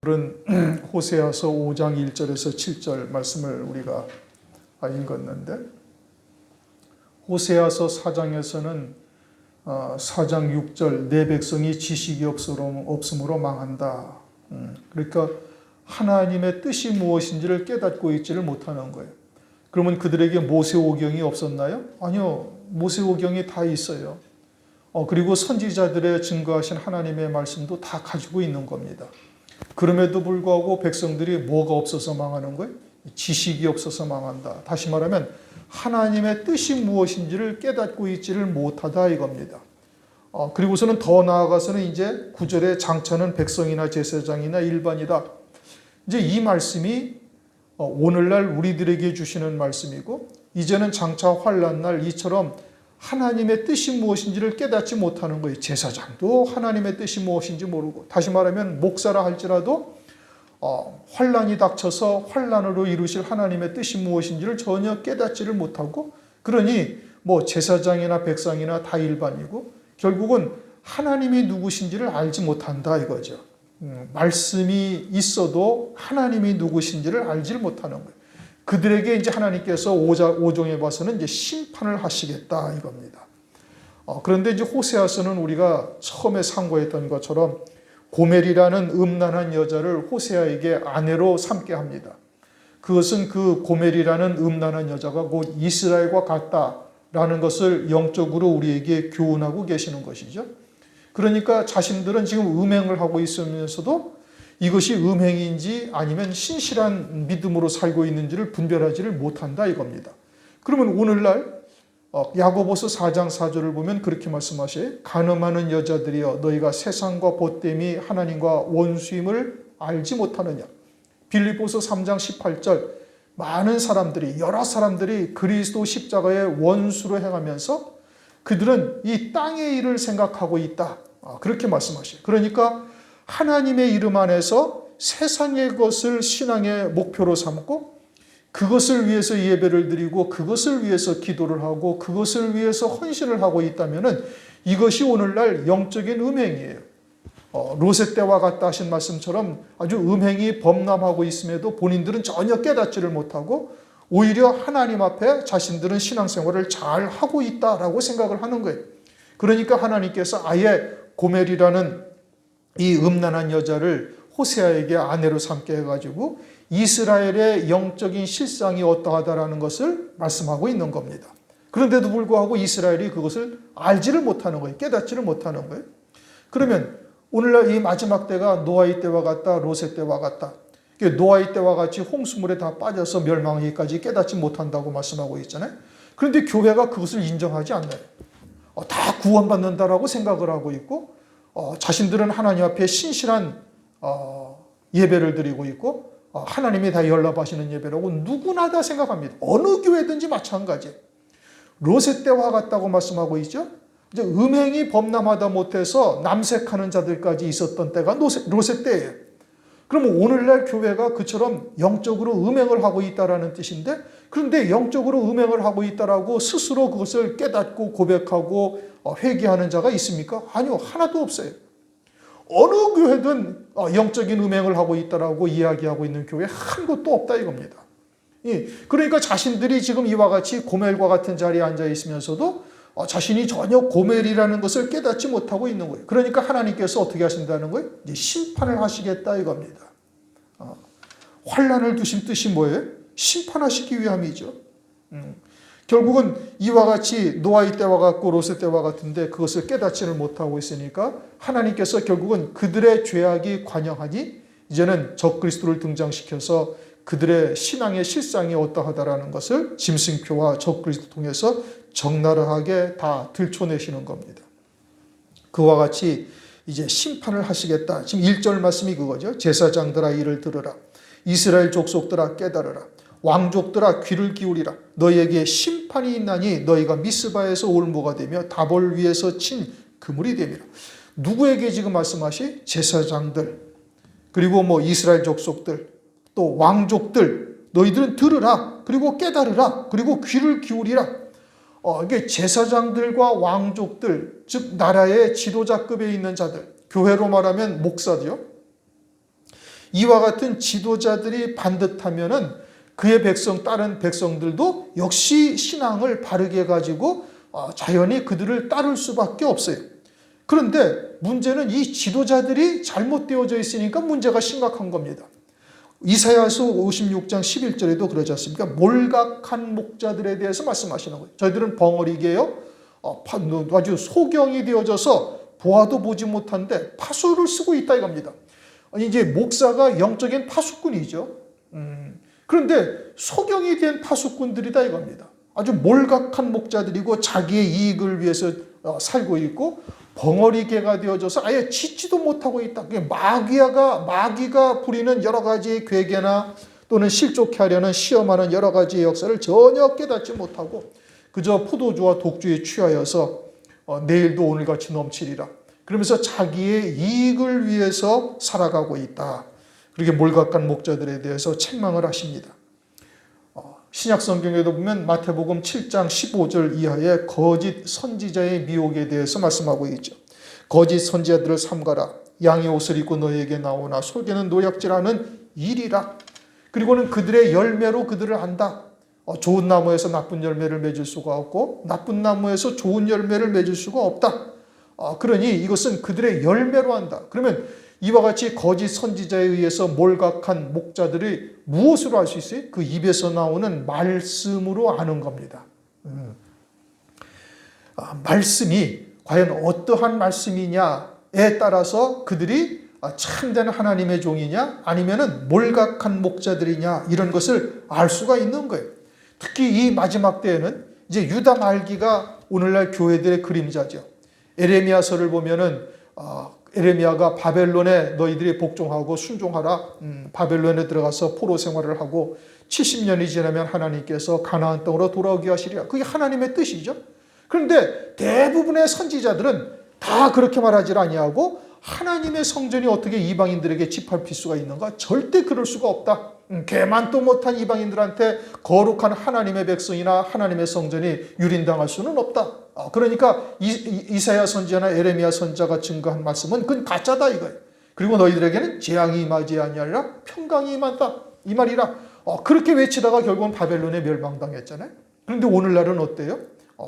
오늘은 호세아서 5장 1절에서 7절 말씀을 우리가 읽었는데, 호세아서 4장에서는 4장 6절 내 백성이 지식이 없으므로 망한다. 그러니까 하나님의 뜻이 무엇인지를 깨닫고 있지를 못하는 거예요. 그러면 그들에게 모세오경이 없었나요? 아니요. 모세오경이 다 있어요. 그리고 선지자들의 증거하신 하나님의 말씀도 다 가지고 있는 겁니다. 그럼에도 불구하고 백성들이 뭐가 없어서 망하는 거예요? 지식이 없어서 망한다. 다시 말하면 하나님의 뜻이 무엇인지를 깨닫고 있지를 못하다 이겁니다. 그리고서는 더 나아가서는 이제 9절에 장차는 백성이나 제사장이나 일반이다. 이제 이 말씀이 오늘날 우리들에게 주시는 말씀이고, 이제는 장차 환난날 이처럼 하나님의 뜻이 무엇인지를 깨닫지 못하는 거예요. 제사장도 하나님의 뜻이 무엇인지 모르고, 다시 말하면 목사라 할지라도 환난이 닥쳐서 환난으로 이루실 하나님의 뜻이 무엇인지를 전혀 깨닫지를 못하고, 그러니 뭐 제사장이나 백성이나 다 일반이고 결국은 하나님이 누구신지를 알지 못한다 이거죠. 말씀이 있어도 하나님이 누구신지를 알지 못하는 거예요. 그들에게 이제 하나님께서 5장에 봐서는 이제 심판을 하시겠다 이겁니다. 그런데 이제 호세아서는 우리가 처음에 상고했던 것처럼 고멜이라는 음란한 여자를 호세아에게 아내로 삼게 합니다. 그것은 그 고멜이라는 음란한 여자가 곧 이스라엘과 같다라는 것을 영적으로 우리에게 교훈하고 계시는 것이죠. 그러니까 자신들은 지금 음행을 하고 있으면서도 이것이 음행인지 아니면 신실한 믿음으로 살고 있는지를 분별하지를 못한다 이겁니다. 그러면 오늘날 야고보서 4장 4절을 보면 그렇게 말씀하셔요. 간음하는 여자들이여 너희가 세상과 벗됨이 하나님과 원수임을 알지 못하느냐. 빌립보서 3장 18절 많은 사람들이, 여러 사람들이 그리스도 십자가의 원수로 행하면서 그들은 이 땅의 일을 생각하고 있다. 그렇게 말씀하셔요. 그러니까 하나님의 이름 안에서 세상의 것을 신앙의 목표로 삼고 그것을 위해서 예배를 드리고 그것을 위해서 기도를 하고 그것을 위해서 헌신을 하고 있다면 이것이 오늘날 영적인 음행이에요. 롯의 때와 같다 하신 말씀처럼 아주 음행이 범람하고 있음에도 본인들은 전혀 깨닫지를 못하고 오히려 하나님 앞에 자신들은 신앙생활을 잘 하고 있다라고 생각을 하는 거예요. 그러니까 하나님께서 아예 고멜이라는 이 음란한 여자를 호세아에게 아내로 삼게 해가지고 이스라엘의 영적인 실상이 어떠하다라는 것을 말씀하고 있는 겁니다. 그런데도 불구하고 이스라엘이 그것을 알지를 못하는 거예요. 깨닫지를 못하는 거예요. 그러면 오늘날 이 마지막 때가 노아의 때와 같다, 롯의 때와 같다. 노아의 때와 같이 홍수물에 다 빠져서 멸망하기까지 깨닫지 못한다고 말씀하고 있잖아요. 그런데 교회가 그것을 인정하지 않나요? 다 구원받는다라고 생각을 하고 있고 자신들은 하나님 앞에 신실한 예배를 드리고 있고 하나님이 다 연락하시는 예배라고 누구나 다 생각합니다. 어느 교회든지 마찬가지. 롯의 때와 같다고 말씀하고 있죠. 이제 음행이 범람하다 못해서 남색하는 자들까지 있었던 때가 롯의 때예요. 그러면 오늘날 교회가 그처럼 영적으로 음행을 하고 있다라는 뜻인데, 그런데 영적으로 음행을 하고 있다라고 스스로 그것을 깨닫고 고백하고 회개하는 자가 있습니까? 아니요, 하나도 없어요. 어느 교회든 영적인 음행을 하고 있다라고 이야기하고 있는 교회 한 곳도 없다 이겁니다. 그러니까 자신들이 지금 이와 같이 고멜과 같은 자리에 앉아 있으면서도 자신이 전혀 고멜이라는 것을 깨닫지 못하고 있는 거예요. 그러니까 하나님께서 어떻게 하신다는 거예요? 이제 심판을 하시겠다 이겁니다. 환난을 두신 뜻이 뭐예요? 심판하시기 위함이죠. 결국은 이와 같이 노아의 때와 같고 롯의 때와 같은데 그것을 깨닫지를 못하고 있으니까 하나님께서 결국은 그들의 죄악이 관영하니 이제는 적그리스도를 등장시켜서 그들의 신앙의 실상이 어떠하다라는 것을 짐승표와 적그리스도 통해서 적나라하게 다 들춰내시는 겁니다. 그와 같이 이제 심판을 하시겠다. 지금 1절 말씀이 그거죠. 제사장들아 이를 들으라. 이스라엘 족속들아 깨달으라. 왕족들아 귀를 기울이라. 너희에게 심판이 있나니 너희가 미스바에서 올무가 되며 다볼 위에서 친 그물이 됨이라. 누구에게 지금 말씀하시? 제사장들, 그리고 뭐 이스라엘 족속들, 또 왕족들, 너희들은 들으라. 그리고 깨달으라. 그리고 귀를 기울이라. 이게 제사장들과 왕족들, 즉 나라의 지도자급에 있는 자들, 교회로 말하면 목사죠. 이와 같은 지도자들이 반듯하면은 그의 다른 백성들도 역시 신앙을 바르게 가지고 자연히 그들을 따를 수밖에 없어요. 그런데 문제는 이 지도자들이 잘못되어져 있으니까 문제가 심각한 겁니다. 이사야서 56장 11절에도 그러지 않습니까? 몰각한 목자들에 대해서 말씀하시는 거예요. 저희들은 벙어리게요. 아주 소경이 되어져서 보아도 보지 못한데 파수를 쓰고 있다 이겁니다. 이제 목사가 영적인 파수꾼이죠. 그런데 소경이 된 파수꾼들이다 이겁니다. 아주 몰각한 목자들이고 자기의 이익을 위해서 살고 있고 벙어리개가 되어져서 아예 짓지도 못하고 있다. 마귀가 부리는 여러 가지의 괴계나 또는 실족해 하려는 시험하는 여러 가지의 역사를 전혀 깨닫지 못하고 그저 포도주와 독주에 취하여서 내일도 오늘같이 넘치리라. 그러면서 자기의 이익을 위해서 살아가고 있다. 그렇게 몰각한 목자들에 대해서 책망을 하십니다. 신약 성경에도 보면 마태복음 7장 15절 이하의 거짓 선지자의 미혹에 대해서 말씀하고 있죠. 거짓 선지자들을 삼가라. 양의 옷을 입고 너에게 나오나 속에는 노약질하는 일이라. 그리고는 그들의 열매로 그들을 안다. 좋은 나무에서 나쁜 열매를 맺을 수가 없고 나쁜 나무에서 좋은 열매를 맺을 수가 없다. 그러니 이것은 그들의 열매로 한다. 그러면 이와 같이 거짓 선지자에 의해서 몰각한 목자들이 무엇으로 알 수 있어요? 그 입에서 나오는 말씀으로 아는 겁니다. 말씀이 과연 어떠한 말씀이냐에 따라서 그들이 참된 하나님의 종이냐 아니면은 몰각한 목자들이냐 이런 것을 알 수가 있는 거예요. 특히 이 마지막 때에는 이제 유다 말기가 오늘날 교회들의 그림자죠. 에레미야서를 보면은 에레미야가 바벨론에 너희들이 복종하고 순종하라. 바벨론에 들어가서 포로 생활을 하고 70년이 지나면 하나님께서 가나안 땅으로 돌아오게 하시리라. 그게 하나님의 뜻이죠. 그런데 대부분의 선지자들은 다 그렇게 말하지 아니하고 하나님의 성전이 어떻게 이방인들에게 짓밟힐 수가 있는가? 절대 그럴 수가 없다. 개만도 못한 이방인들한테 거룩한 하나님의 백성이나 하나님의 성전이 유린당할 수는 없다. 그러니까 이사야 선지자나 에레미야 선지자가 증거한 말씀은 그건 가짜다 이거예요. 그리고 너희들에게는 재앙이 임하지 아니하리라 평강이 임한다 이 말이라. 그렇게 외치다가 결국은 바벨론에 멸망당했잖아요. 그런데 오늘날은 어때요?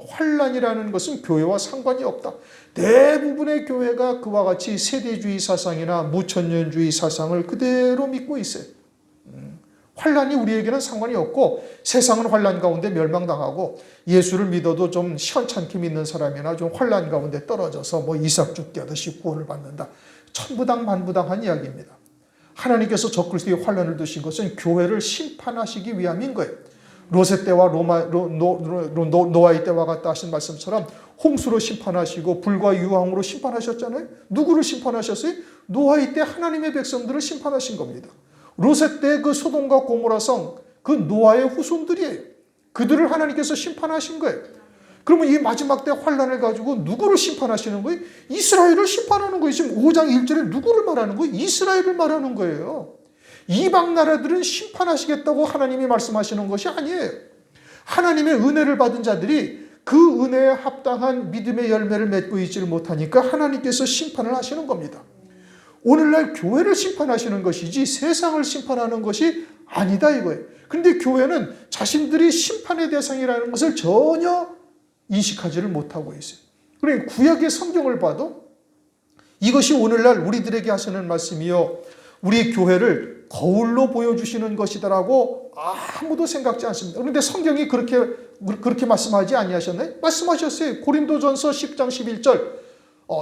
환란이라는 것은 교회와 상관이 없다. 대부분의 교회가 그와 같이 세대주의 사상이나 무천년주의 사상을 그대로 믿고 있어요. 환란이 우리에게는 상관이 없고 세상은 환란 가운데 멸망당하고 예수를 믿어도 좀 시원찮게 믿는 사람이나 좀 환란 가운데 떨어져서 뭐 이삭 죽게 하듯이 구원을 받는다. 천부당 만부당한 이야기입니다. 하나님께서 적그리스도의 환란을 두신 것은 교회를 심판하시기 위함인 거예요. 로세 때와 노아의 때와 같다 하신 말씀처럼 홍수로 심판하시고 불과 유황으로 심판하셨잖아요. 누구를 심판하셨어요? 노아의 때 하나님의 백성들을 심판하신 겁니다. 로세 때 그 소돔과 고모라 성, 그 노아의 후손들이에요. 그들을 하나님께서 심판하신 거예요. 그러면 이 마지막 때 환란을 가지고 누구를 심판하시는 거예요? 이스라엘을 심판하는 거예요. 지금 5장 1절에 누구를 말하는 거예요? 이스라엘을 말하는 거예요. 이방 나라들은 심판하시겠다고 하나님이 말씀하시는 것이 아니에요. 하나님의 은혜를 받은 자들이 그 은혜에 합당한 믿음의 열매를 맺고 있지를 못하니까 하나님께서 심판을 하시는 겁니다. 오늘날 교회를 심판하시는 것이지 세상을 심판하는 것이 아니다 이거예요. 그런데 교회는 자신들이 심판의 대상이라는 것을 전혀 인식하지를 못하고 있어요. 그러니까 구약의 성경을 봐도 이것이 오늘날 우리들에게 하시는 말씀이요. 우리 교회를 거울로 보여주시는 것이다라고 아무도 생각지 않습니다. 그런데 성경이 그렇게 말씀하지 아니하셨나요? 말씀하셨어요. 고린도전서 10장 11절.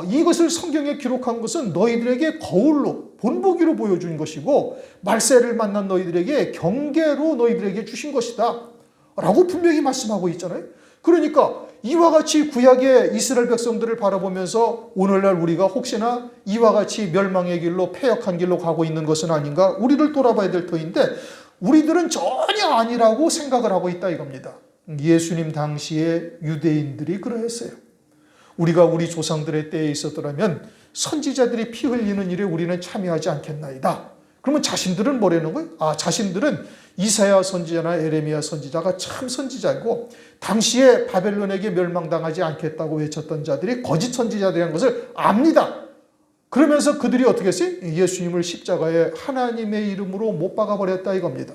이것을 성경에 기록한 것은 너희들에게 거울로 본보기로 보여준 것이고 말세를 만난 너희들에게 경계로 너희들에게 주신 것이다 라고 분명히 말씀하고 있잖아요. 그러니까 이와 같이 구약의 이스라엘 백성들을 바라보면서 오늘날 우리가 혹시나 이와 같이 멸망의 길로 패역한 길로 가고 있는 것은 아닌가 우리를 돌아봐야 될 터인데 우리들은 전혀 아니라고 생각을 하고 있다 이겁니다. 예수님 당시에 유대인들이 그러했어요. 우리가 우리 조상들의 때에 있었더라면 선지자들이 피 흘리는 일에 우리는 참여하지 않겠나이다. 그러면 자신들은 뭐라는 거예요? 자신들은 이사야 선지자나 에레미야 선지자가 참 선지자이고 당시에 바벨론에게 멸망당하지 않겠다고 외쳤던 자들이 거짓 선지자들이라는 것을 압니다. 그러면서 그들이 어떻게 했어요? 예수님을 십자가에 하나님의 이름으로 못 박아버렸다 이겁니다.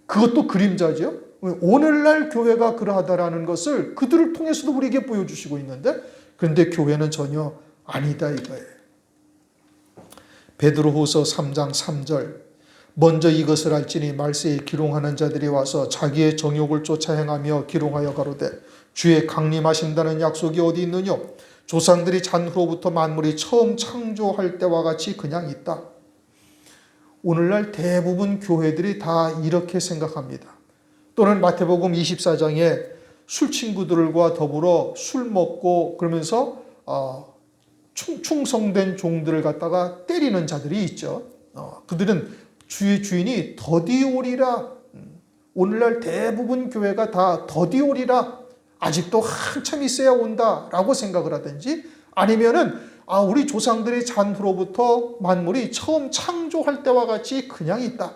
그것도 그림자죠. 오늘날 교회가 그러하다라는 것을 그들을 통해서도 우리에게 보여주시고 있는데, 그런데 교회는 전혀 아니다 이거예요. 베드로후서 3장 3절, 먼저 이것을 알지니 말세에 기롱하는 자들이 와서 자기의 정욕을 쫓아 행하며 기롱하여 가로되 주의 강림하신다는 약속이 어디 있느냐? 조상들이 잔후로부터 만물이 처음 창조할 때와 같이 그냥 있다. 오늘날 대부분 교회들이 다 이렇게 생각합니다. 또는 마태복음 24장에 술 친구들과 더불어 술 먹고 그러면서 충성된 종들을 갖다가 때리는 자들이 있죠. 그들은 주의 주인이 더디 오리라. 오늘날 대부분 교회가 다 더디 오리라. 아직도 한참 있어야 온다라고 생각을 하든지, 아니면은 우리 조상들의 잔후로부터 만물이 처음 창조할 때와 같이 그냥 있다.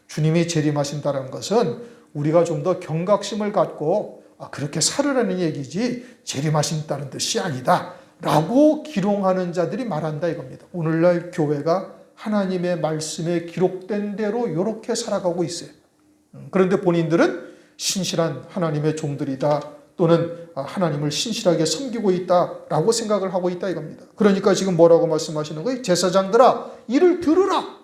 주님이 재림하신다는 것은 우리가 좀 더 경각심을 갖고 그렇게 살으라는 얘기지 재림하신다는 뜻이 아니다 라고 기롱하는 자들이 말한다 이겁니다. 오늘날 교회가 하나님의 말씀에 기록된 대로 이렇게 살아가고 있어요. 그런데 본인들은 신실한 하나님의 종들이다, 또는 하나님을 신실하게 섬기고 있다라고 생각을 하고 있다 이겁니다. 그러니까 지금 뭐라고 말씀하시는 거예요? 제사장들아, 이를 들으라.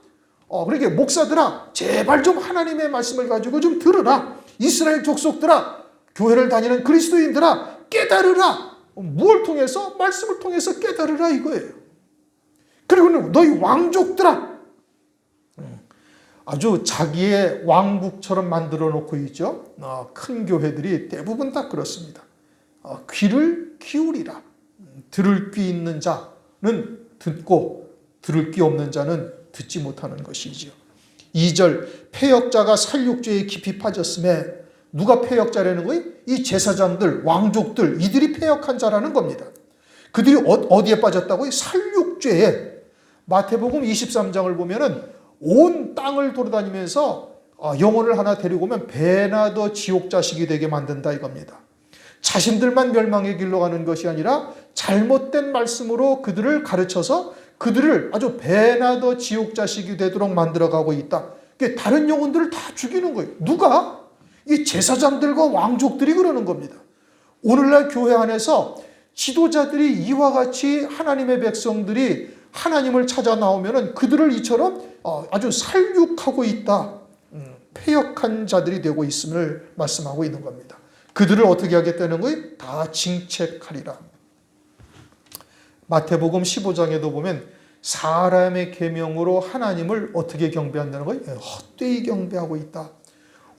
그러니까 목사들아, 제발 좀 하나님의 말씀을 가지고 좀 들으라. 이스라엘 족속들아, 교회를 다니는 그리스도인들아, 깨달으라. 무엇을 통해서? 말씀을 통해서 깨달으라 이거예요. 그리고 너희 왕족들아, 아주 자기의 왕국처럼 만들어 놓고 있죠. 큰 교회들이 대부분 다 그렇습니다. 귀를 기울이라. 들을 귀 있는 자는 듣고 들을 귀 없는 자는 듣지 못하는 것이지요. 2절, 패역자가 살육죄에 깊이 빠졌음에, 누가 패역자라는 거예요? 이 제사장들, 왕족들, 이들이 패역한 자라는 겁니다. 그들이 어디에 빠졌다고요? 살육죄에. 마태복음 23장을 보면은 온 땅을 돌아다니면서 영혼을 하나 데리고 오면 배나 더 지옥 자식이 되게 만든다 이겁니다. 자신들만 멸망의 길로 가는 것이 아니라 잘못된 말씀으로 그들을 가르쳐서 그들을 아주 배나 더 지옥 자식이 되도록 만들어가고 있다. 다른 영혼들을 다 죽이는 거예요. 누가? 이 제사장들과 왕족들이 그러는 겁니다. 오늘날 교회 안에서 지도자들이 이와 같이 하나님의 백성들이 하나님을 찾아 나오면은 그들을 이처럼 아주 살육하고 있다. 패역한 자들이 되고 있음을 말씀하고 있는 겁니다. 그들을 어떻게 하겠다는 거예요? 다 징책하리라. 마태복음 15장에도 보면 사람의 계명으로 하나님을 어떻게 경배한다는 거예요? 헛되이 경배하고 있다.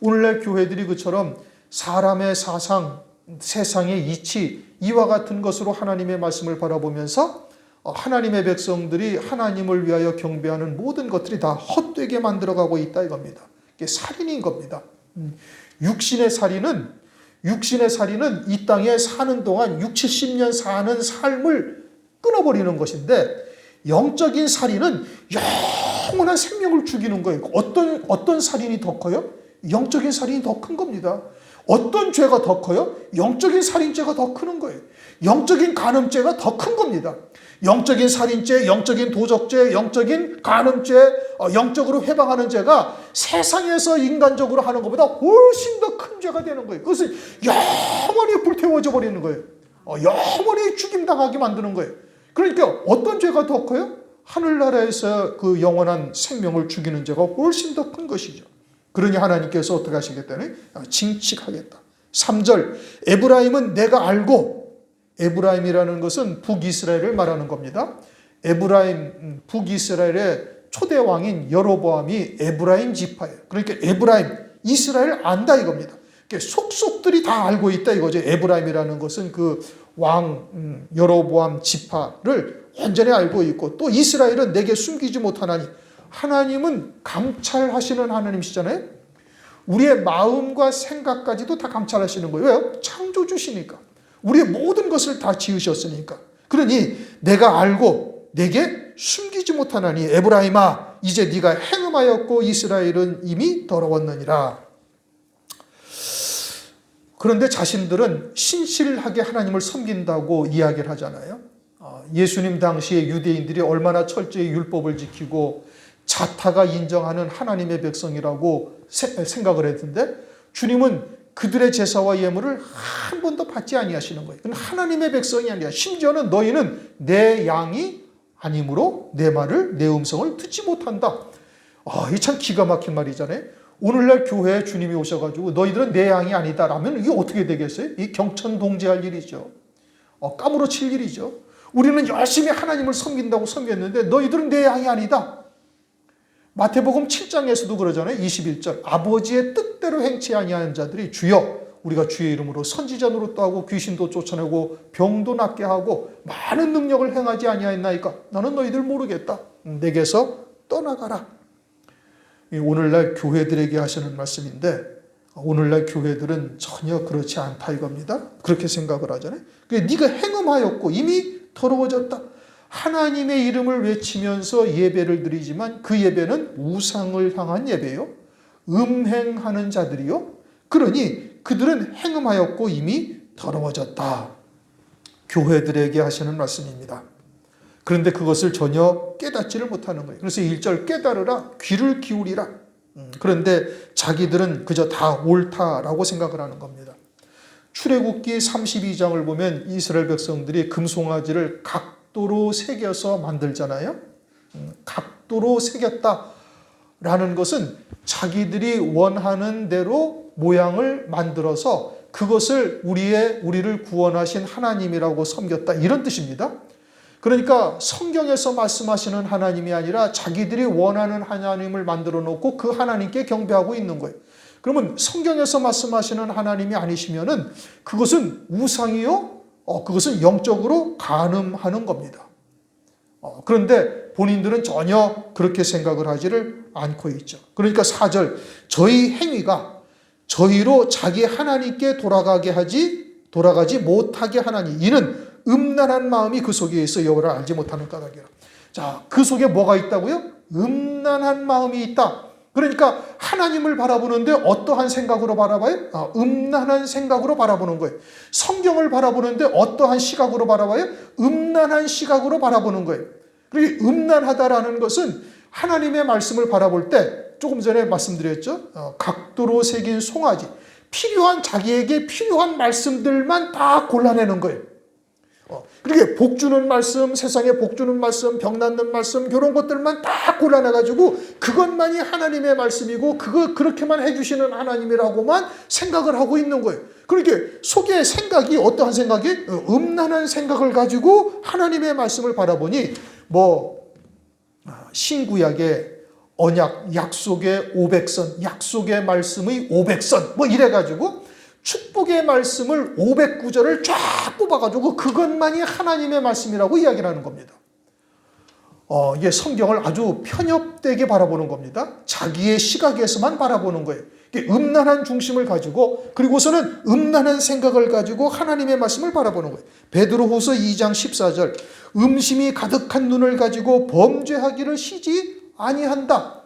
오늘날 교회들이 그처럼 사람의 사상, 세상의 이치, 이와 같은 것으로 하나님의 말씀을 바라보면서 하나님의 백성들이 하나님을 위하여 경배하는 모든 것들이 다 헛되게 만들어가고 있다 이겁니다. 이게 살인인 겁니다. 육신의 살인은 이 땅에 사는 동안 60, 70년 사는 삶을 끊어버리는 것인데, 영적인 살인은 영원한 생명을 죽이는 거예요. 어떤 살인이 더 커요? 영적인 살인이 더 큰 겁니다. 어떤 죄가 더 커요? 영적인 살인죄가 더 크는 거예요. 영적인 간음죄가 더 큰 겁니다. 영적인 살인죄, 영적인 도적죄, 영적인 간음죄, 영적으로 회방하는 죄가 세상에서 인간적으로 하는 것보다 훨씬 더 큰 죄가 되는 거예요. 그것은 영원히 불태워져 버리는 거예요. 영원히 죽임당하게 만드는 거예요. 그러니까 어떤 죄가 더 커요? 하늘나라에서 그 영원한 생명을 죽이는 죄가 훨씬 더 큰 것이죠. 그러니 하나님께서 어떻게 하시겠다니? 징칙하겠다. 3절, 에브라임은 내가 알고, 에브라임이라는 것은 북이스라엘을 말하는 겁니다. 에브라임, 북이스라엘의 초대 왕인 여로보암이 에브라임 지파예요. 그러니까 에브라임, 이스라엘 안다 이겁니다. 속속들이 다 알고 있다 이거죠. 에브라임이라는 것은 그 왕 여로보암 지파를 완전히 알고 있고, 또 이스라엘은 내게 숨기지 못하나니, 하나님은 감찰하시는 하나님이시잖아요. 우리의 마음과 생각까지도 다 감찰하시는 거예요. 왜요? 창조주시니까. 우리의 모든 것을 다 지으셨으니까. 그러니 내가 알고 내게 숨기지 못하나니 에브라임아 이제 네가 행음하였고 이스라엘은 이미 더러웠느니라. 그런데 자신들은 신실하게 하나님을 섬긴다고 이야기를 하잖아요. 예수님 당시에 유대인들이 얼마나 철저히 율법을 지키고 자타가 인정하는 하나님의 백성이라고 생각을 했는데 주님은 그들의 제사와 예물을 한 번도 받지 아니하시는 거예요. 그건 하나님의 백성이 아니라 심지어는 너희는 내 양이 아니므로 내 말을 내 음성을 듣지 못한다. 이 참 기가 막힌 말이잖아요. 오늘날 교회에 주님이 오셔가지고 너희들은 내 양이 아니다라면 이게 어떻게 되겠어요? 이 경천동지할 일이죠. 까무러칠 일이죠. 우리는 열심히 하나님을 섬긴다고 섬겼는데 너희들은 내 양이 아니다. 마태복음 7장에서도 그러잖아요. 21절 아버지의 뜻대로 행치 아니하는 자들이 주여 우리가 주의 이름으로 선지자 노릇도 하고 귀신도 쫓아내고 병도 낫게 하고 많은 능력을 행하지 아니하였나이까 나는 너희들 모르겠다. 내게서 떠나가라. 오늘날 교회들에게 하시는 말씀인데 오늘날 교회들은 전혀 그렇지 않다 이겁니다. 그렇게 생각을 하잖아요. 네가 행음하였고 이미 더러워졌다. 하나님의 이름을 외치면서 예배를 드리지만 그 예배는 우상을 향한 예배요. 음행하는 자들이요. 그러니 그들은 행음하였고 이미 더러워졌다. 교회들에게 하시는 말씀입니다. 그런데 그것을 전혀 깨닫지를 못하는 거예요. 그래서 1절 깨달으라 귀를 기울이라. 그런데 자기들은 그저 다 옳다라고 생각을 하는 겁니다. 출애굽기 32장을 보면 이스라엘 백성들이 금송아지를 각도로 새겨서 만들잖아요. 각도로 새겼다라는 것은 자기들이 원하는 대로 모양을 만들어서 그것을 우리를 구원하신 하나님이라고 섬겼다 이런 뜻입니다. 그러니까 성경에서 말씀하시는 하나님이 아니라 자기들이 원하는 하나님을 만들어 놓고 그 하나님께 경배하고 있는 거예요. 그러면 성경에서 말씀하시는 하나님이 아니시면은 그것은 우상이요. 그것은 영적으로 간음하는 겁니다. 그런데 본인들은 전혀 그렇게 생각을 하지를 않고 있죠. 그러니까 4절 저희 행위가 저희로 자기 하나님께 돌아가지 못하게 하나니 이는 음란한 마음이 그 속에 있어 여호와를 알지 못하는 까닭이라. 자, 그 속에 뭐가 있다고요? 음란한 마음이 있다. 그러니까 하나님을 바라보는데 어떠한 생각으로 바라봐요? 음란한 생각으로 바라보는 거예요. 성경을 바라보는데 어떠한 시각으로 바라봐요? 음란한 시각으로 바라보는 거예요. 그리고 음란하다라는 것은 하나님의 말씀을 바라볼 때 조금 전에 말씀드렸죠. 각도로 새긴 송아지. 자기에게 필요한 말씀들만 다 골라내는 거예요. 그렇게 복 주는 말씀, 세상에 복 주는 말씀, 병 낫는 말씀, 이런 것들만 다 골라내가지고 그것만이 하나님의 말씀이고 그렇게만 해주시는 하나님이라고만 생각을 하고 있는 거예요. 그렇게 속에 생각이 어떠한 생각이? 음란한 생각을 가지고 하나님의 말씀을 바라보니 신구약의 언약, 약속의 500선, 약속의 말씀의 500선 이래가지고 축복의 말씀을 509절을 쫙 뽑아가지고 그것만이 하나님의 말씀이라고 이야기를 하는 겁니다. 이게 성경을 아주 편협되게 바라보는 겁니다. 자기의 시각에서만 바라보는 거예요. 음란한 중심을 가지고 그리고서는 음란한 생각을 가지고 하나님의 말씀을 바라보는 거예요. 베드로후서 2장 14절 음심이 가득한 눈을 가지고 범죄하기를 쉬지 아니한다.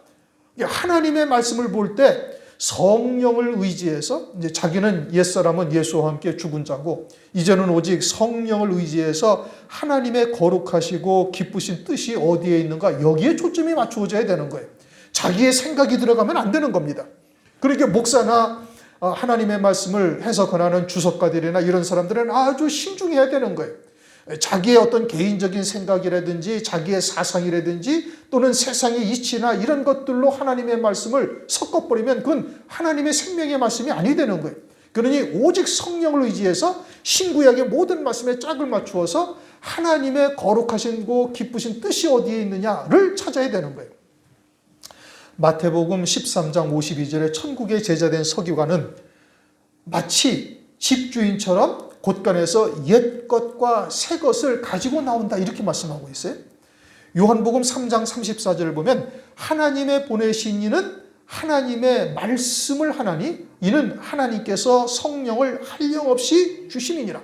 하나님의 말씀을 볼 때 성령을 의지해서 이제 자기는 옛사람은 예수와 함께 죽은 자고 이제는 오직 성령을 의지해서 하나님의 거룩하시고 기쁘신 뜻이 어디에 있는가 여기에 초점이 맞추어져야 되는 거예요. 자기의 생각이 들어가면 안 되는 겁니다. 그러니까 목사나 하나님의 말씀을 해석하는 주석가들이나 이런 사람들은 아주 신중해야 되는 거예요. 자기의 어떤 개인적인 생각이라든지 자기의 사상이라든지 또는 세상의 이치나 이런 것들로 하나님의 말씀을 섞어버리면 그건 하나님의 생명의 말씀이 아니 되는 거예요. 그러니 오직 성령을 의지해서 신구약의 모든 말씀에 짝을 맞추어서 하나님의 거룩하신 기쁘신 뜻이 어디에 있느냐를 찾아야 되는 거예요. 마태복음 13장 52절에 천국의 제자된 서기관은 마치 집주인처럼 곳간에서 옛 것과 새 것을 가지고 나온다 이렇게 말씀하고 있어요. 요한복음 3장 34절을 보면 하나님의 보내신 이는 하나님의 말씀을 하나니 이는 하나님께서 성령을 한량없이 주심이니라.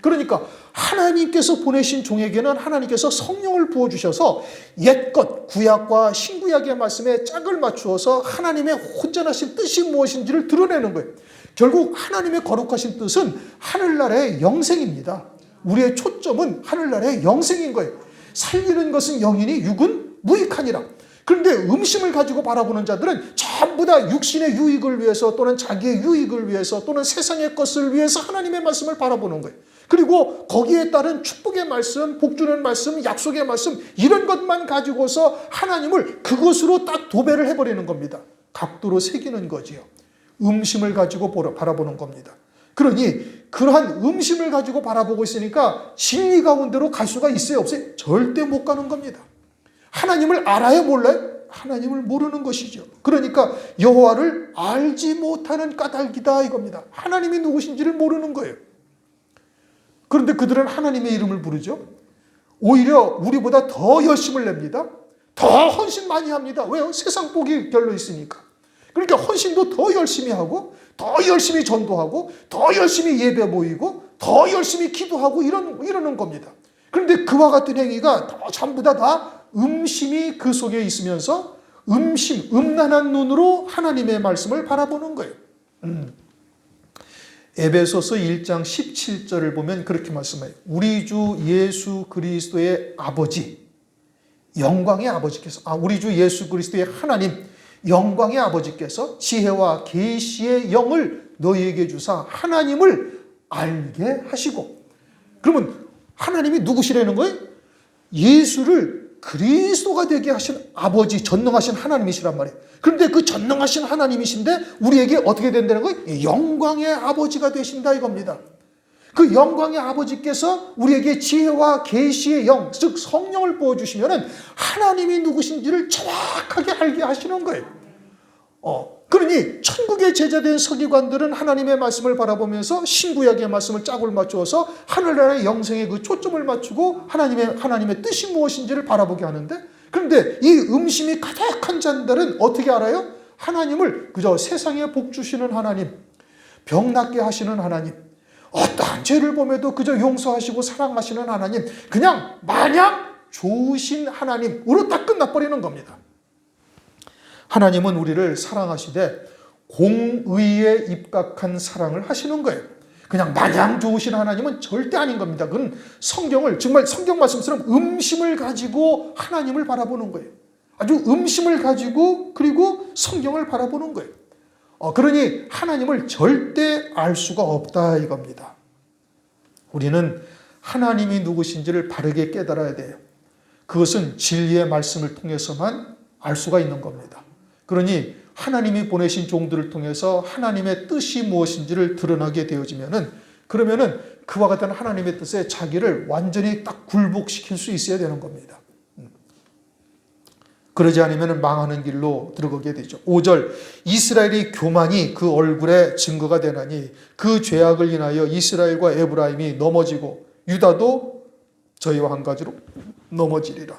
그러니까 하나님께서 보내신 종에게는 하나님께서 성령을 부어주셔서 옛것 구약과 신구약의 말씀에 짝을 맞추어서 하나님의 혼전하신 뜻이 무엇인지를 드러내는 거예요. 결국 하나님의 거룩하신 뜻은 하늘나라의 영생입니다. 우리의 초점은 하늘나라의 영생인 거예요. 살리는 것은 영이니 육은 무익하니라. 그런데 음심을 가지고 바라보는 자들은 전부 다 육신의 유익을 위해서 또는 자기의 유익을 위해서 또는 세상의 것을 위해서 하나님의 말씀을 바라보는 거예요. 그리고 거기에 따른 축복의 말씀, 복주는 말씀, 약속의 말씀 이런 것만 가지고서 하나님을 그것으로 딱 도배를 해버리는 겁니다. 각도로 새기는 거지요. 음심을 가지고 바라보는 겁니다. 그러니 그러한 음심을 가지고 바라보고 있으니까 진리 가운데로 갈 수가 있어요? 없어요? 절대 못 가는 겁니다. 하나님을 알아야 몰라요? 하나님을 모르는 것이죠. 그러니까 여호와를 알지 못하는 까닭이다 이겁니다. 하나님이 누구신지를 모르는 거예요. 그런데 그들은 하나님의 이름을 부르죠. 오히려 우리보다 더 열심을 냅니다. 더 헌신 많이 합니다. 왜요? 세상 복이 별로 있으니까. 그러니까 헌신도 더 열심히 하고 더 열심히 전도하고 더 열심히 예배 모이고 더 열심히 기도하고 이러는 겁니다. 그런데 그와 같은 행위가 전부 다 음심이 그 속에 있으면서 음란한 눈으로 하나님의 말씀을 바라보는 거예요. 에베소서 1장 17절을 보면 그렇게 말씀해요. 우리 주 예수 그리스도의 아버지, 영광의 아버지께서, 우리 주 예수 그리스도의 하나님, 영광의 아버지께서 지혜와 계시의 영을 너희에게 주사 하나님을 알게 하시고. 그러면 하나님이 누구시라는 거예요? 예수를 그리스도가 되게 하신 아버지, 전능하신 하나님이시란 말이에요. 그런데 그 전능하신 하나님이신데 우리에게 어떻게 된다는 거예요? 영광의 아버지가 되신다 이겁니다. 그 영광의 아버지께서 우리에게 지혜와 계시의 영, 즉 성령을 부어주시면 하나님이 누구신지를 정확하게 알게 하시는 거예요. 그러니 천국의 제자된 서기관들은 하나님의 말씀을 바라보면서 신구약의 말씀을 짝을 맞추어서 하늘나라의 영생에 그 초점을 맞추고 하나님의 뜻이 무엇인지를 바라보게 하는데, 그런데 이 음심이 가득한 자들은 어떻게 알아요? 하나님을 그저 세상에 복 주시는 하나님, 병 낫게 하시는 하나님, 어떠한 죄를 범해도 그저 용서하시고 사랑하시는 하나님, 그냥 마냥 좋으신 하나님으로 딱 끝나버리는 겁니다. 하나님은 우리를 사랑하시되 공의에 입각한 사랑을 하시는 거예요. 그냥 마냥 좋으신 하나님은 절대 아닌 겁니다. 그건 성경을 정말 성경 말씀처럼 음심을 가지고 하나님을 바라보는 거예요. 아주 음심을 가지고 그리고 성경을 바라보는 거예요. 그러니 하나님을 절대 알 수가 없다 이겁니다. 우리는 하나님이 누구신지를 바르게 깨달아야 돼요. 그것은 진리의 말씀을 통해서만 알 수가 있는 겁니다. 그러니 하나님이 보내신 종들을 통해서 하나님의 뜻이 무엇인지를 드러나게 되어지면은, 그러면은 그와 같은 하나님의 뜻에 자기를 완전히 딱 굴복시킬 수 있어야 되는 겁니다. 그러지 않으면 망하는 길로 들어가게 되죠. 5절, 이스라엘의 교만이 그 얼굴에 증거가 되나니 그 죄악을 인하여 이스라엘과 에브라임이 넘어지고 유다도 저희와 한 가지로 넘어지리라.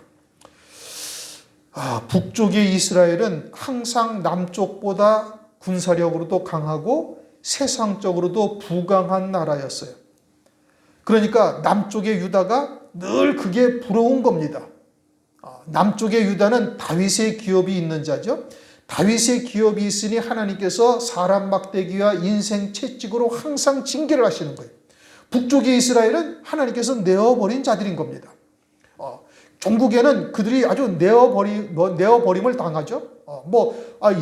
북쪽의 이스라엘은 항상 남쪽보다 군사력으로도 강하고 세상적으로도 부강한 나라였어요. 그러니까 남쪽의 유다가 늘 그게 부러운 겁니다. 남쪽의 유다는 다윗의 기업이 있는 자죠. 다윗의 기업이 있으니 하나님께서 사람 막대기와 인생 채찍으로 항상 징계를 하시는 거예요. 북쪽의 이스라엘은 하나님께서 내어버린 자들인 겁니다. 종국에는 그들이 아주 내어버림을 당하죠.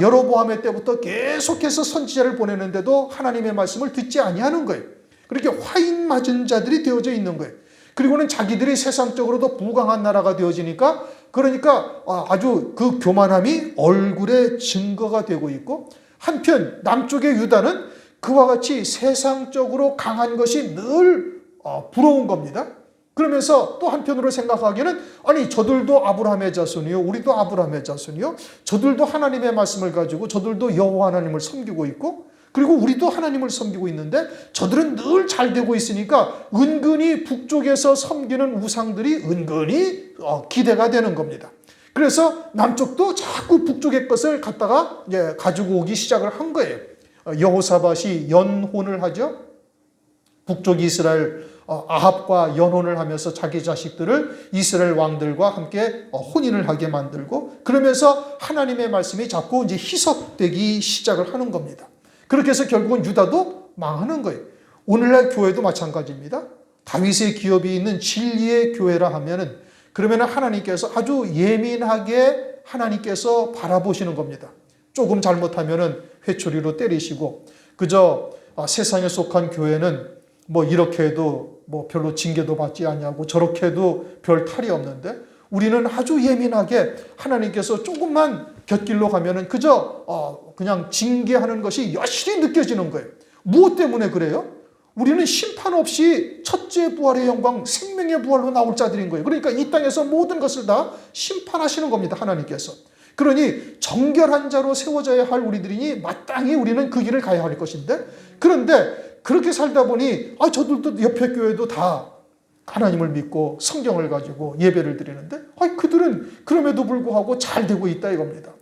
여로보암의 때부터 계속해서 선지자를 보내는데도 하나님의 말씀을 듣지 아니하는 거예요. 그렇게 화인 맞은 자들이 되어져 있는 거예요. 그리고는 자기들이 세상적으로도 부강한 나라가 되어지니까, 그러니까 아주 그 교만함이 얼굴에 증거가 되고 있고, 한편 남쪽의 유다는 그와 같이 세상적으로 강한 것이 늘 부러운 겁니다. 그러면서 또 한편으로 생각하기에는, 아니 저들도 아브라함의 자손이요, 우리도 아브라함의 자손이요, 저들도 하나님의 말씀을 가지고 저들도 여호와 하나님을 섬기고 있고, 그리고 우리도 하나님을 섬기고 있는데 저들은 늘 잘 되고 있으니까 은근히 북쪽에서 섬기는 우상들이 은근히 기대가 되는 겁니다. 그래서 남쪽도 자꾸 북쪽의 것을 갖다가 가지고 오기 시작을 한 거예요. 여호사밧이 연혼을 하죠. 북쪽 이스라엘 아합과 연혼을 하면서 자기 자식들을 이스라엘 왕들과 함께 혼인을 하게 만들고, 그러면서 하나님의 말씀이 자꾸 이제 희석되기 시작을 하는 겁니다. 그렇게 해서 결국은 유다도 망하는 거예요. 오늘날 교회도 마찬가지입니다. 다윗의 기업이 있는 진리의 교회라 하면은 그러면 하나님께서 아주 예민하게 하나님께서 바라보시는 겁니다. 조금 잘못하면은 회초리로 때리시고 그저 세상에 속한 교회는 뭐 이렇게 해도 뭐 별로 징계도 받지 않냐고 저렇게 해도 별 탈이 없는데 우리는 아주 예민하게 하나님께서 조금만 곁길로 가면은 그저 그냥 징계하는 것이 여실히 느껴지는 거예요. 무엇 때문에 그래요? 우리는 심판 없이 첫째 부활의 영광, 생명의 부활로 나올 자들인 거예요. 그러니까 이 땅에서 모든 것을 다 심판하시는 겁니다. 하나님께서. 그러니 정결한 자로 세워져야 할 우리들이니 마땅히 우리는 그 길을 가야 할 것인데 그런데 그렇게 살다 보니 저들도 옆에 교회도 다 하나님을 믿고 성경을 가지고 예배를 드리는데 그들은 그럼에도 불구하고 잘 되고 있다 이겁니다.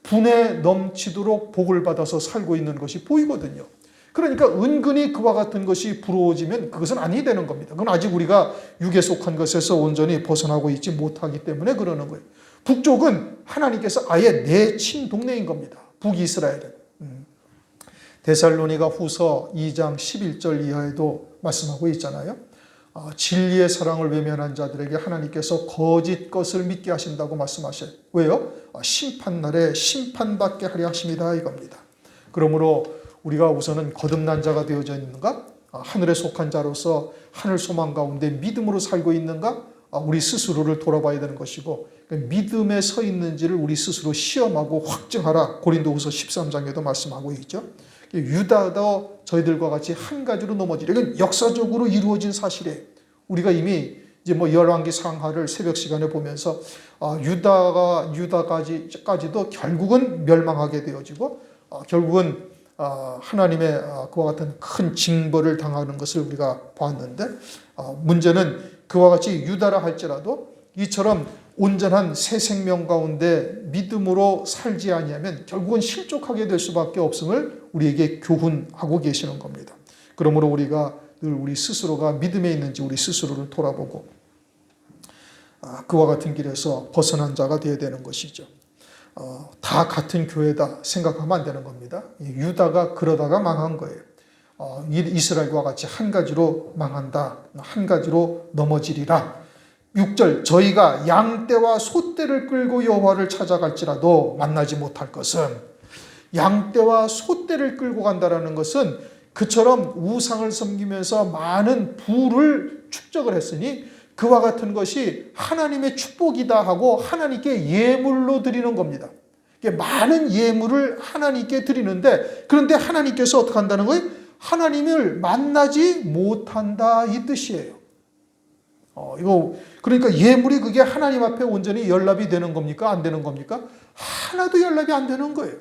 분에 넘치도록 복을 받아서 살고 있는 것이 보이거든요. 그러니까 은근히 그와 같은 것이 부러워지면 그것은 아니 되는 겁니다. 그건 아직 우리가 육에 속한 것에서 온전히 벗어나고 있지 못하기 때문에 그러는 거예요. 북쪽은 하나님께서 아예 내 친동네인 겁니다. 북이스라엘은. 데살로니가 후서 2장 11절 이하에도 말씀하고 있잖아요. 진리의 사랑을 외면한 자들에게 하나님께서 거짓 것을 믿게 하신다고 말씀하셔요. 왜요? 심판날에 심판받게 하려 하십니다 이겁니다. 그러므로 우리가 우선은 거듭난 자가 되어져 있는가? 하늘에 속한 자로서 하늘 소망 가운데 믿음으로 살고 있는가? 우리 스스로를 돌아봐야 되는 것이고 믿음에 서 있는지를 우리 스스로 시험하고 확증하라. 고린도후서 13장에도 말씀하고 있죠. 유다도 저희들과 같이 한 가지로 넘어지려. 이건 역사적으로 이루어진 사실이에요. 우리가 이미 이제 뭐 열왕기 상하를 새벽 시간에 보면서 유다까지도 결국은 멸망하게 되어지고 결국은 하나님의 그와 같은 큰 징벌을 당하는 것을 우리가 봤는데 문제는 그와 같이 유다라 할지라도 이처럼 온전한 새 생명 가운데 믿음으로 살지 아니하면 결국은 실족하게 될 수밖에 없음을 우리에게 교훈하고 계시는 겁니다. 그러므로 우리가 늘 우리 스스로가 믿음에 있는지 우리 스스로를 돌아보고 그와 같은 길에서 벗어난 자가 되어야 되는 것이죠. 다 같은 교회다 생각하면 안 되는 겁니다. 유다가 그러다가 망한 거예요. 이스라엘과 같이 한 가지로 망한다. 한 가지로 넘어지리라. 6절 저희가 양떼와 소떼를 끌고 여호와를 찾아갈지라도 만나지 못할 것은 양떼와 소떼를 끌고 간다라는 것은 그처럼 우상을 섬기면서 많은 부를 축적을 했으니 그와 같은 것이 하나님의 축복이다 하고 하나님께 예물로 드리는 겁니다. 많은 예물을 하나님께 드리는데 그런데 하나님께서 어떻게 한다는 거예요? 하나님을 만나지 못한다 이 뜻이에요. 이거 그러니까 예물이 그게 하나님 앞에 온전히 연락이 되는 겁니까? 안 되는 겁니까? 하나도 연락이 안 되는 거예요.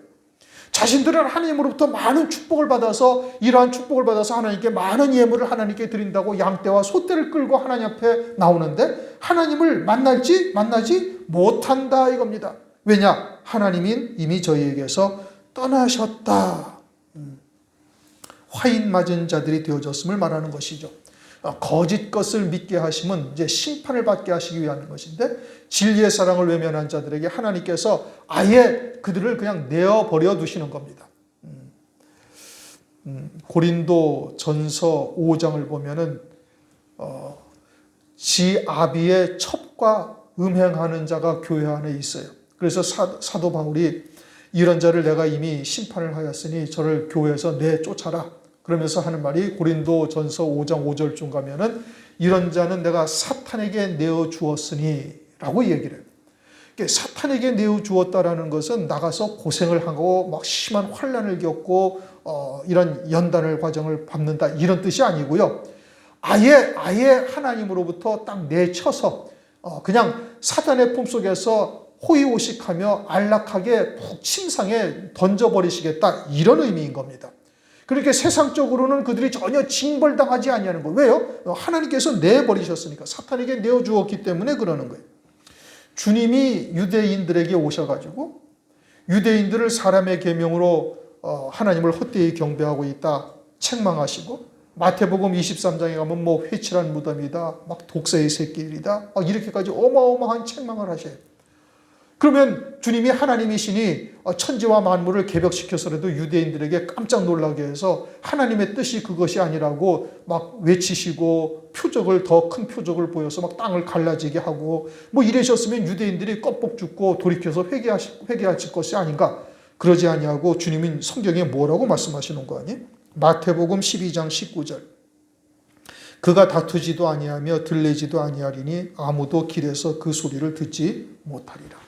자신들은 하나님으로부터 많은 축복을 받아서 이러한 축복을 받아서 하나님께 많은 예물을 하나님께 드린다고 양떼와 소떼를 끌고 하나님 앞에 나오는데 하나님을 만나지 못한다 이겁니다. 왜냐? 하나님은 이미 저희에게서 떠나셨다. 화인 맞은 자들이 되어졌음을 말하는 것이죠. 거짓 것을 믿게 하심은 이제 심판을 받게 하시기 위한 것인데 진리의 사랑을 외면한 자들에게 하나님께서 아예 그들을 그냥 내어버려 두시는 겁니다. 고린도 전서 5장을 보면은 지 아비의 첩과 음행하는 자가 교회 안에 있어요. 그래서 사도 바울이 이런 자를 내가 이미 심판을 하였으니 저를 교회에서 내쫓아라. 그러면서 하는 말이 고린도 전서 5장 5절쯤 가면은 이런 자는 내가 사탄에게 내어주었으니 라고 얘기를 해요. 사탄에게 내어주었다라는 것은 나가서 고생을 하고 막 심한 환난을 겪고 이런 연단을 과정을 밟는다 이런 뜻이 아니고요. 아예 하나님으로부터 딱 내쳐서 그냥 사탄의 품속에서 호의호식하며 안락하게 푹 침상에 던져버리시겠다 이런 의미인 겁니다. 그렇게 세상적으로는 그들이 전혀 징벌당하지 아니하는 거예요. 왜요? 하나님께서 내버리셨으니까 사탄에게 내어주었기 때문에 그러는 거예요. 주님이 유대인들에게 오셔가지고 유대인들을 사람의 계명으로 하나님을 헛되이 경배하고 있다 책망하시고 마태복음 23장에 가면 뭐 회칠한 무덤이다 막 독사의 새끼들이다 막 이렇게까지 어마어마한 책망을 하셔요. 그러면 주님이 하나님이시니 천지와 만물을 개벽시켜서라도 유대인들에게 깜짝 놀라게 해서 하나님의 뜻이 그것이 아니라고 막 외치시고 표적을 더 큰 표적을 보여서 막 땅을 갈라지게 하고 뭐 이러셨으면 유대인들이 껍복 죽고 돌이켜서 회개하실 것이 아닌가. 그러지 아니하고 주님은 성경에 뭐라고 말씀하시는 거 아니? 마태복음 12장 19절. 그가 다투지도 아니하며 들레지도 아니하리니 아무도 길에서 그 소리를 듣지 못하리라.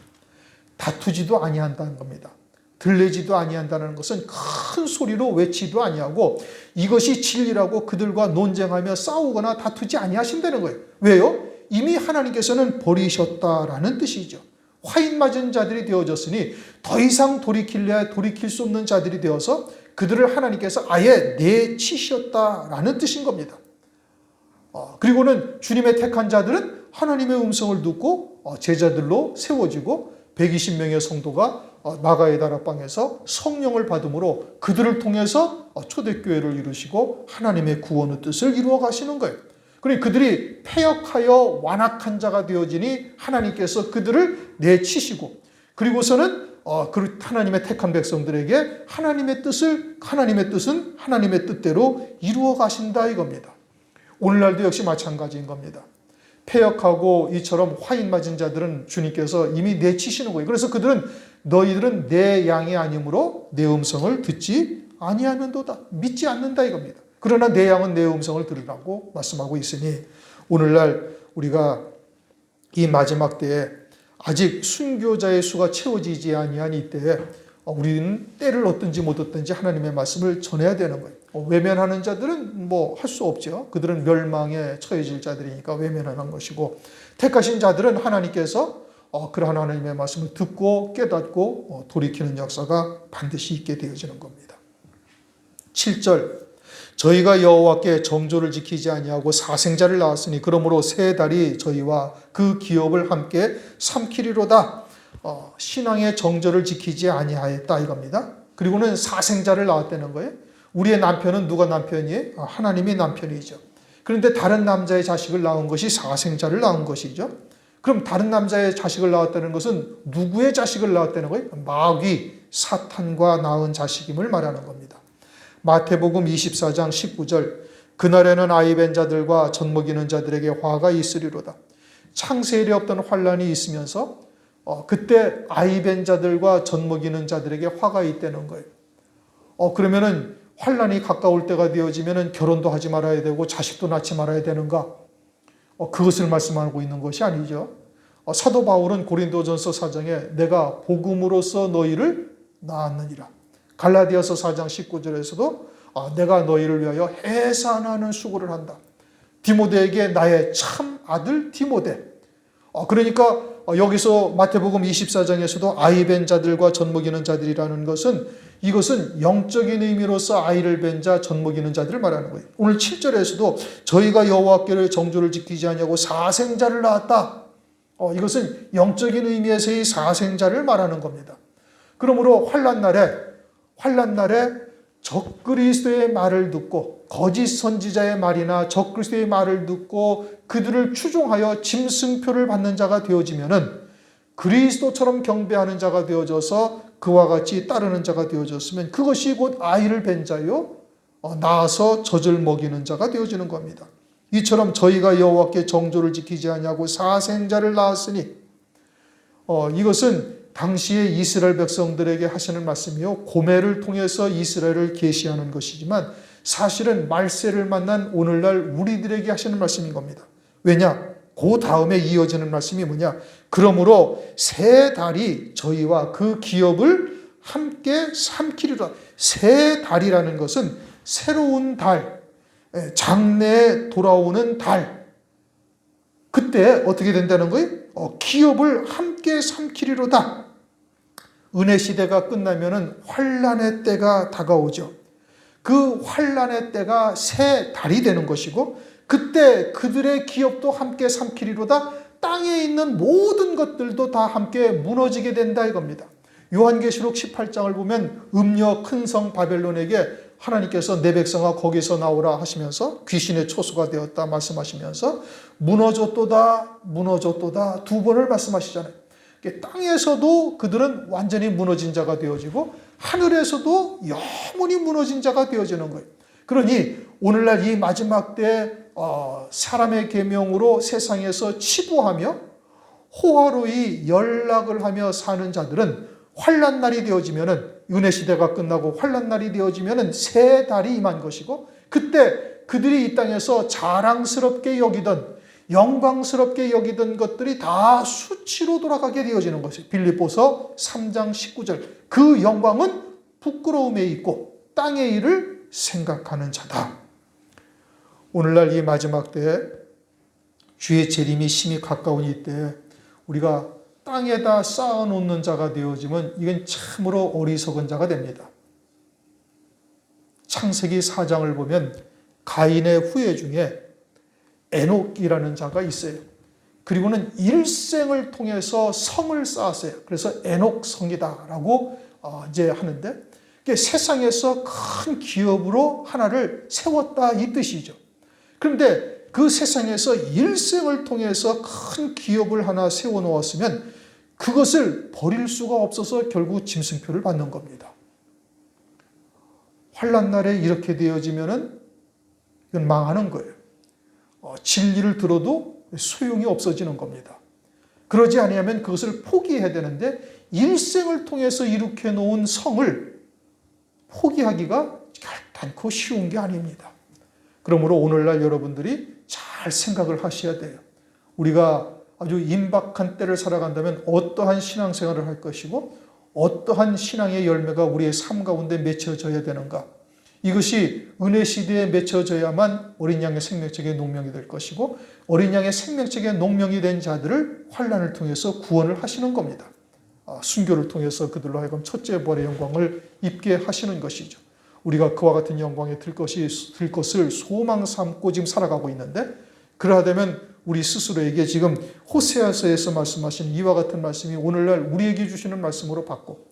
다투지도 아니한다는 겁니다. 들레지도 아니한다는 것은 큰 소리로 외치도 아니하고 이것이 진리라고 그들과 논쟁하며 싸우거나 다투지 아니하신다는 거예요. 왜요? 이미 하나님께서는 버리셨다라는 뜻이죠. 화인 맞은 자들이 되어졌으니 더 이상 돌이킬 수 없는 자들이 되어서 그들을 하나님께서 아예 내치셨다라는 뜻인 겁니다. 그리고는 주님의 택한 자들은 하나님의 음성을 듣고 제자들로 세워지고 120명의 성도가 나가의 다락방에서 성령을 받음으로 그들을 통해서 초대교회를 이루시고 하나님의 구원의 뜻을 이루어 가시는 거예요. 그러니 그들이 패역하여 완악한 자가 되어지니 하나님께서 그들을 내치시고 그리고서는 하나님의 택한 백성들에게 하나님의 뜻은 하나님의 뜻대로 이루어 가신다 이겁니다. 오늘날도 역시 마찬가지인 겁니다. 패역하고 이처럼 화인 맞은 자들은 주님께서 이미 내치시는 거예요. 그래서 그들은 너희들은 내 양이 아니므로 내 음성을 듣지 아니하는도다. 믿지 않는다 이겁니다. 그러나 내 양은 내 음성을 들으라고 말씀하고 있으니 오늘날 우리가 이 마지막 때에 아직 순교자의 수가 채워지지 아니한 이때에 우리는 때를 얻든지 못 얻든지 하나님의 말씀을 전해야 되는 거예요. 외면하는 자들은 뭐 할 수 없죠. 그들은 멸망에 처해질 자들이니까 외면하는 것이고 택하신 자들은 하나님께서 그러한 하나님의 말씀을 듣고 깨닫고 돌이키는 역사가 반드시 있게 되어지는 겁니다. 7절 저희가 여호와께 정조를 지키지 아니하고 사생자를 낳았으니 그러므로 새 달이 저희와 그 기업을 함께 삼키리로다. 신앙의 정조를 지키지 아니하였다 이겁니다. 그리고는 사생자를 낳았다는 거예요. 우리의 남편은 누가 남편이에요? 하나님이 남편이죠. 그런데 다른 남자의 자식을 낳은 것이 사생자를 낳은 것이죠. 그럼 다른 남자의 자식을 낳았다는 것은 누구의 자식을 낳았다는 거예요? 마귀, 사탄과 낳은 자식임을 말하는 겁니다. 마태복음 24장 19절 그날에는 아이벤 자들과 젖먹이는 자들에게 화가 있으리로다. 창세일에 없던 환란이 있으면서 그때 아이벤 자들과 젖먹이는 자들에게 화가 있다는 거예요. 그러면은 환란이 가까울 때가 되어지면은 결혼도 하지 말아야 되고 자식도 낳지 말아야 되는가? 그것을 말씀하고 있는 것이 아니죠. 사도 바울은 고린도전서 4장에 내가 복음으로써 너희를 낳았느니라. 갈라디아서 4장 19절에서도 내가 너희를 위하여 해산하는 수고를 한다. 디모데에게 나의 참 아들 디모데. 그러니까 여기서 마태복음 24장에서도 아이 벤 자들과 젖먹이는 자들이라는 것은 이것은 영적인 의미로서 아이를 벤 자, 젖먹이는 자들을 말하는 거예요. 오늘 7절에서도 저희가 여호와께를 정조를 지키지 아니하고 사생자를 낳았다. 이것은 영적인 의미에서의 사생자를 말하는 겁니다. 그러므로 환란날에 적그리스도의 말을 듣고 거짓 선지자의 말이나 적그리스도의 말을 듣고 그들을 추종하여 짐승표를 받는 자가 되어지면은 그리스도처럼 경배하는 자가 되어져서 그와 같이 따르는 자가 되어졌으면 그것이 곧 아이를 벤 자요 낳아서 젖을 먹이는 자가 되어지는 겁니다. 이처럼 저희가 여호와께 정조를 지키지 아니하고 사생자를 낳았으니 이것은 당시에 이스라엘 백성들에게 하시는 말씀이요 고멜을 통해서 이스라엘을 계시하는 것이지만 사실은 말세를 만난 오늘날 우리들에게 하시는 말씀인 겁니다. 왜냐? 그 다음에 이어지는 말씀이 뭐냐? 그러므로 새 달이 저희와 그 기업을 함께 삼키리라. 새 달이라는 것은 새로운 달, 장래에 돌아오는 달. 그때 어떻게 된다는 거예요? 기업을 함께 삼키리로다. 은혜 시대가 끝나면은 환란의 때가 다가오죠. 그 환란의 때가 새 달이 되는 것이고 그때 그들의 기업도 함께 삼키리로다. 땅에 있는 모든 것들도 다 함께 무너지게 된다 이겁니다. 요한계시록 18장을 보면 음녀 큰 성 바벨론에게 하나님께서 내 백성아 거기서 나오라 하시면서 귀신의 초소가 되었다 말씀하시면서 무너졌도다 두 번을 말씀하시잖아요. 땅에서도 그들은 완전히 무너진 자가 되어지고 하늘에서도 영원히 무너진 자가 되어지는 거예요. 그러니 오늘날 이 마지막 때 사람의 계명으로 세상에서 치부하며 호화로이 연락을 하며 사는 자들은 환난 날이 되어지면은, 은혜 시대가 끝나고 환난 날이 되어지면은 새 달이 임한 것이고, 그때 그들이 이 땅에서 자랑스럽게 여기던, 영광스럽게 여기던 것들이 다 수치로 돌아가게 되어지는 것이에요. 빌립보서 3장 19절. 그 영광은 부끄러움에 있고 땅의 일을 생각하는 자다. 오늘날 이 마지막 때에 주의 재림이 심히 가까운 이때에 우리가 땅에다 쌓아놓는 자가 되어지면 이건 참으로 어리석은 자가 됩니다. 창세기 4장을 보면 가인의 후예 중에 에녹이라는 자가 있어요. 그리고는 일생을 통해서 성을 쌓았어요. 그래서 에녹성이다라고 이제 하는데, 세상에서 큰 기업으로 하나를 세웠다 이 뜻이죠. 그런데 그 세상에서 일생을 통해서 큰 기업을 하나 세워놓았으면 그것을 버릴 수가 없어서 결국 짐승표를 받는 겁니다. 환난 날에 이렇게 되어지면은 이건 망하는 거예요. 진리를 들어도 소용이 없어지는 겁니다. 그러지 아니하면 그것을 포기해야 되는데 일생을 통해서 일으켜 놓은 성을 포기하기가 결단코 쉬운 게 아닙니다. 그러므로 오늘날 여러분들이 잘 생각을 하셔야 돼요. 우리가 아주 임박한 때를 살아간다면 어떠한 신앙생활을 할 것이고 어떠한 신앙의 열매가 우리의 삶 가운데 맺혀져야 되는가. 이것이 은혜 시대에 맺혀져야만 어린 양의 생명책의 농명이 될 것이고, 어린 양의 생명책의 농명이 된 자들을 환난을 통해서 구원을 하시는 겁니다. 순교를 통해서 그들로 하여금 첫째 부활의 영광을 입게 하시는 것이죠. 우리가 그와 같은 영광에 들 것을 소망 삼고 지금 살아가고 있는데, 그러하다면 우리 스스로에게 지금 호세아서에서 말씀하신 이와 같은 말씀이 오늘날 우리에게 주시는 말씀으로 받고,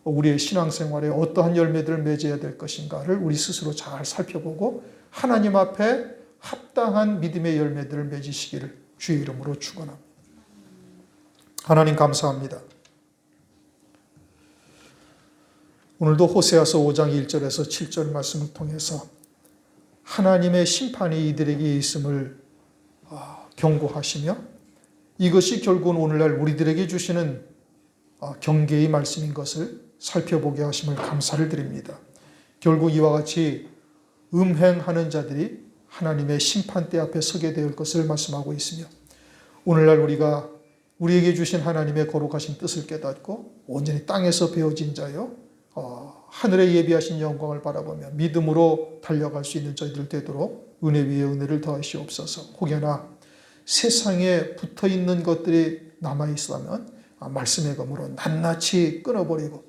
우리의 신앙생활에 어떠한 열매들을 맺어야 될 것인가를 우리 스스로 잘 살펴보고 하나님 앞에 합당한 믿음의 열매들을 맺으시기를 주의 이름으로 축원합니다. 하나님 감사합니다. 오늘도 호세아서 5장 1절에서 7절 말씀을 통해서 하나님의 심판이 이들에게 있음을 경고하시며, 이것이 결국은 오늘날 우리들에게 주시는 경계의 말씀인 것을 살펴보게 하심을 감사를 드립니다. 결국 이와 같이 음행하는 자들이 하나님의 심판대 앞에 서게 될 것을 말씀하고 있으며, 오늘날 우리가 우리에게 주신 하나님의 거룩하신 뜻을 깨닫고 온전히 땅에서 베어진 자요 하늘에 예비하신 영광을 바라보며 믿음으로 달려갈 수 있는 저희들 되도록 은혜 위에 은혜를 더하시옵소서. 혹여나 세상에 붙어있는 것들이 남아있으면 말씀의 검으로 낱낱이 끊어버리고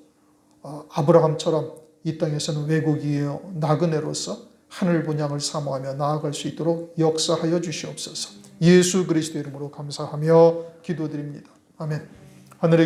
아브라함처럼 이 땅에서는 외국이요 나그네로서 하늘 분양을 사모하며 나아갈 수 있도록 역사하여 주시옵소서. 예수 그리스도 이름으로 감사하며 기도드립니다. 아멘. 하늘의